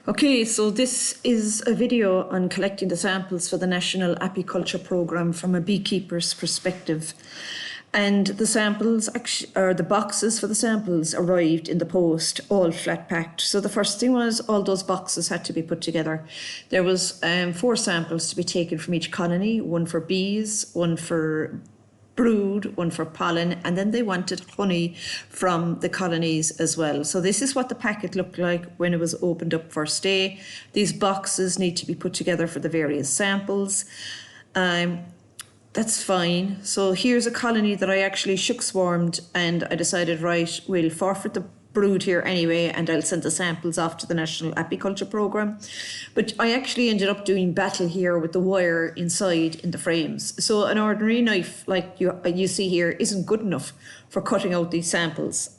Okay, so this is a video on collecting the samples for the National Apiculture Programme from a beekeeper's perspective. And the samples, or the boxes for the samples, arrived in the post, all flat packed. So the first thing was all those boxes had to be put together. There was 4 samples to be taken from each colony, one for bees, one for brood, one for pollen, and then they wanted honey from the colonies as well. So this is what the packet looked like when it was opened up first day. These boxes need to be put together for the various samples. That's fine. So here's a colony that I actually shook swarmed, and I decided, right, we'll forfeit the brood here anyway, and I'll send the samples off to the National Apiculture Programme. But I actually ended up doing battle here with the wire inside in the frames. So an ordinary knife like you see here isn't good enough for cutting out these samples.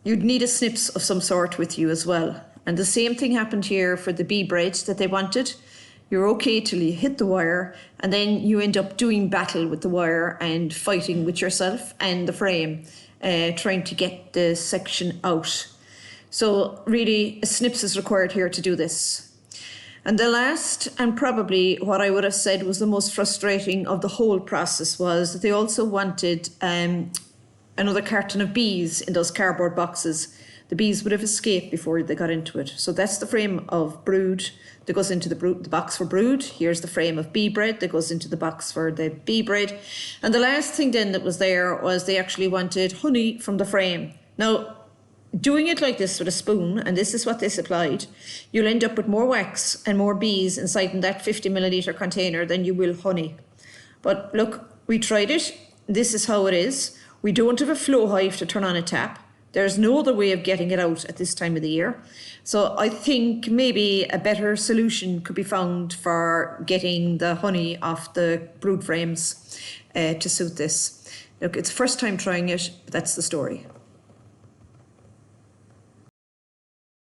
You'd need a snips of some sort with you as well. And the same thing happened here for the bee bread that they wanted. You're okay till you hit the wire, and then you end up doing battle with the wire and fighting with yourself and the frame, trying to get the section out. So really, a snips is required here to do this. And the last, and probably what I would have said was the most frustrating of the whole process, was that they also wanted another carton of bees in those cardboard boxes. The bees would have escaped before they got into it. So that's the frame of brood that goes into the box for brood. Here's the frame of bee bread that goes into the box for the bee bread. And the last thing then that was there was they actually wanted honey from the frame. Now, doing it like this with a spoon, and this is what they supplied, you'll end up with more wax and more bees inside in that 50 millilitre container than you will honey. But look, we tried it. This is how it is. We don't have a flow hive to turn on a tap. There's no other way of getting it out at this time of the year. So I think maybe a better solution could be found for getting the honey off the brood frames to suit this. Look, it's first time trying it, but that's the story.